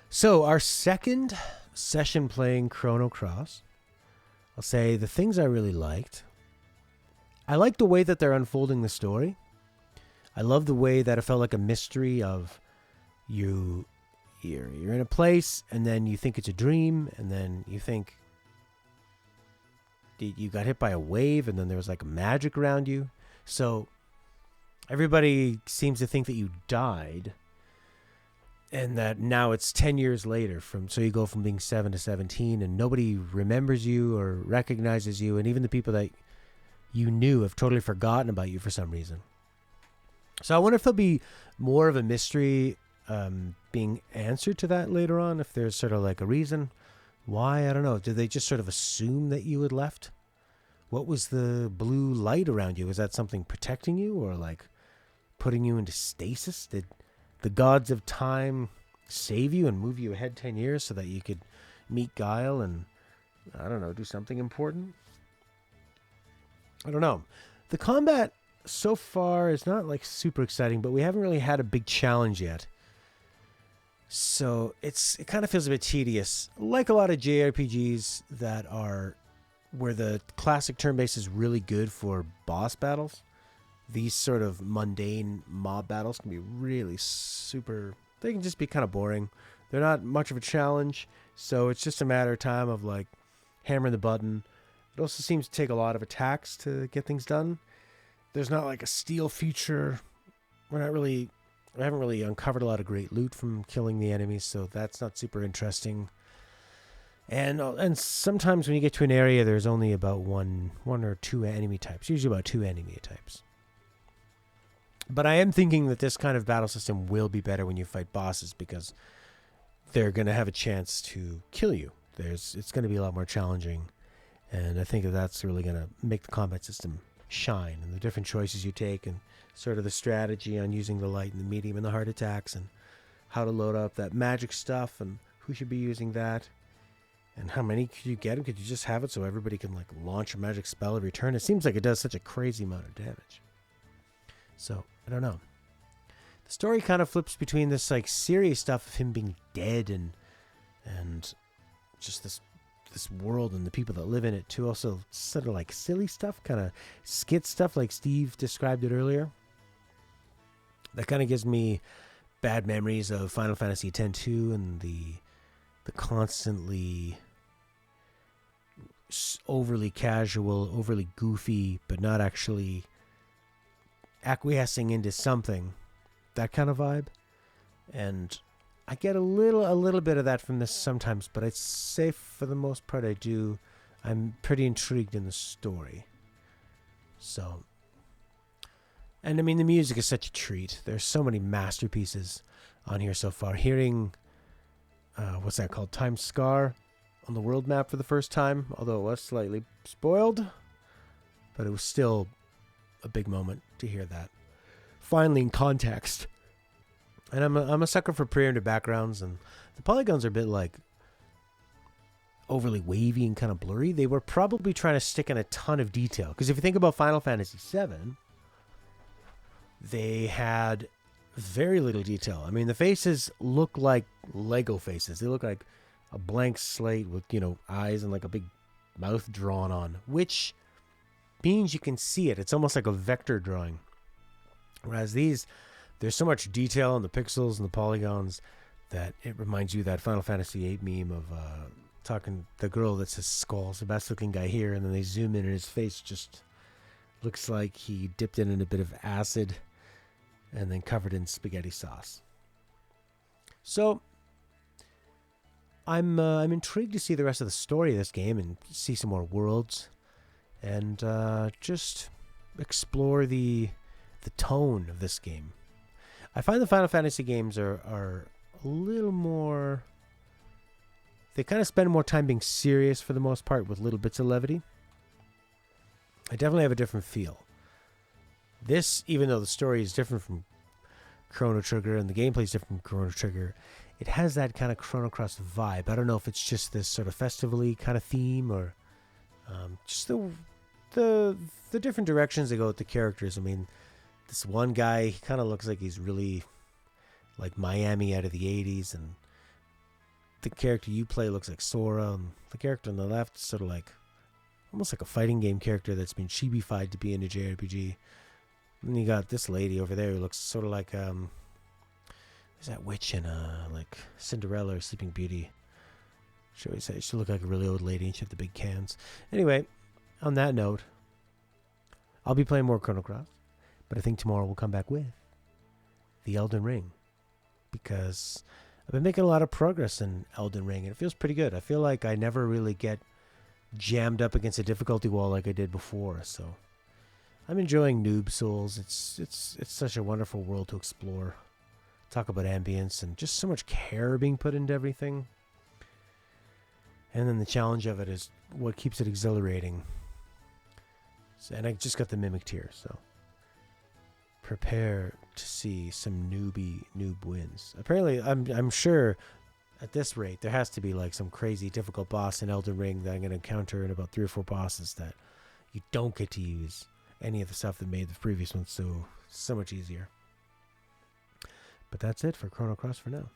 So our second session playing Chrono Cross, I'll say the things I really liked. I like the way that they're unfolding the story. I love the way that it felt like a mystery of you're in a place and then you think it's a dream and then you think you got hit by a wave and then there was like magic around you. So everybody seems to think that you died and that now it's 10 years later so you go from being 7 to 17 and nobody remembers you or recognizes you, and even the people that you knew have totally forgotten about you for some reason. So I wonder if there'll be more of a mystery being answered to that later on, if there's sort of like a reason why. I don't know. Did they just sort of assume that you had left? What was the blue light around you? Was that something protecting you or like putting you into stasis? Did the gods of time save you and move you ahead 10 years so that you could meet Guile and, I don't know, do something important? I don't know. The combat so far is not like super exciting, but we haven't really had a big challenge yet. So it kind of feels a bit tedious. Like a lot of JRPGs that are where the classic turn base is really good for boss battles. These sort of mundane mob battles can be really they can just be kind of boring. They're not much of a challenge, so it's just a matter of time of like hammering the button. It also seems to take a lot of attacks to get things done. There's not like a steal feature. We haven't really uncovered a lot of great loot from killing the enemies, so that's not super interesting. And sometimes when you get to an area, there's only about one or two enemy types. Usually about two enemy types. But I am thinking that this kind of battle system will be better when you fight bosses because they're going to have a chance to kill you. It's going to be a lot more challenging. And I think that's really going to make the combat system shine, and the different choices you take and sort of the strategy on using the light and the medium and the hard attacks and how to load up that magic stuff and who should be using that and how many could you get. Could you just have it so everybody can like launch a magic spell every turn? It seems like it does such a crazy amount of damage. So I don't know. The story kind of flips between this like serious stuff of him being dead and just this world and the people that live in it to also sort of like silly stuff, kind of skit stuff like Steve described it earlier. That kind of gives me bad memories of Final Fantasy X-2 and the constantly overly casual, overly goofy, but not actually acquiescing into something, that kind of vibe. And I get a little bit of that from this sometimes, but I'd say for the most part I'm pretty intrigued in the story. So, and I mean the music is such a treat. There's so many masterpieces on here so far. Hearing what's that called? Time Scar on the world map for the first time, although it was slightly spoiled, but it was still a big moment to hear that finally in context. And I'm a sucker for preemptive backgrounds, and the polygons are a bit like overly wavy and kind of blurry. They were probably trying to stick in a ton of detail, because if you think about Final Fantasy VII, they had very little detail. I mean, the faces look like Lego faces. They look like a blank slate with, eyes and like a big mouth drawn on, which means you can see it. It's almost like a vector drawing. Whereas these, there's so much detail in the pixels and the polygons that it reminds you of that Final Fantasy VIII meme of talking the girl that says Skull's the best looking guy here, and then they zoom in and his face just looks like he dipped it in a bit of acid and then covered in spaghetti sauce. So I'm intrigued to see the rest of the story of this game and see some more worlds and just explore the tone of this game. I find the Final Fantasy games are a little more... They kind of spend more time being serious for the most part with little bits of levity. I definitely have a different feel. This, even though the story is different from Chrono Trigger and the gameplay is different from Chrono Trigger, it has that kind of Chrono Cross vibe. I don't know if it's just this sort of festivally kind of theme or just the different directions they go with the characters. I mean, this one guy, he kind of looks like he's really like Miami out of the 80s, and the character you play looks like Sora, and the character on the left is sort of like almost like a fighting game character that's been chibified to be in a JRPG. And then you got this lady over there who looks sort of like there's that witch in like Cinderella or Sleeping Beauty. She looked like a really old lady, and she had the big cans. Anyway, on that note, I'll be playing more Chrono Cross, but I think tomorrow we'll come back with the Elden Ring, because I've been making a lot of progress in Elden Ring, and it feels pretty good. I feel like I never really get jammed up against a difficulty wall like I did before, so I'm enjoying Noob Souls. It's such a wonderful world to explore. Talk about ambience and just so much care being put into everything. And then the challenge of it is what keeps it exhilarating. And I just got the Mimic tier, so prepare to see some noob wins. Apparently, I'm sure at this rate there has to be like some crazy difficult boss in Elden Ring that I'm going to encounter in about 3 or 4 bosses that you don't get to use any of the stuff that made the previous one so much easier. But that's it for Chrono Cross for now.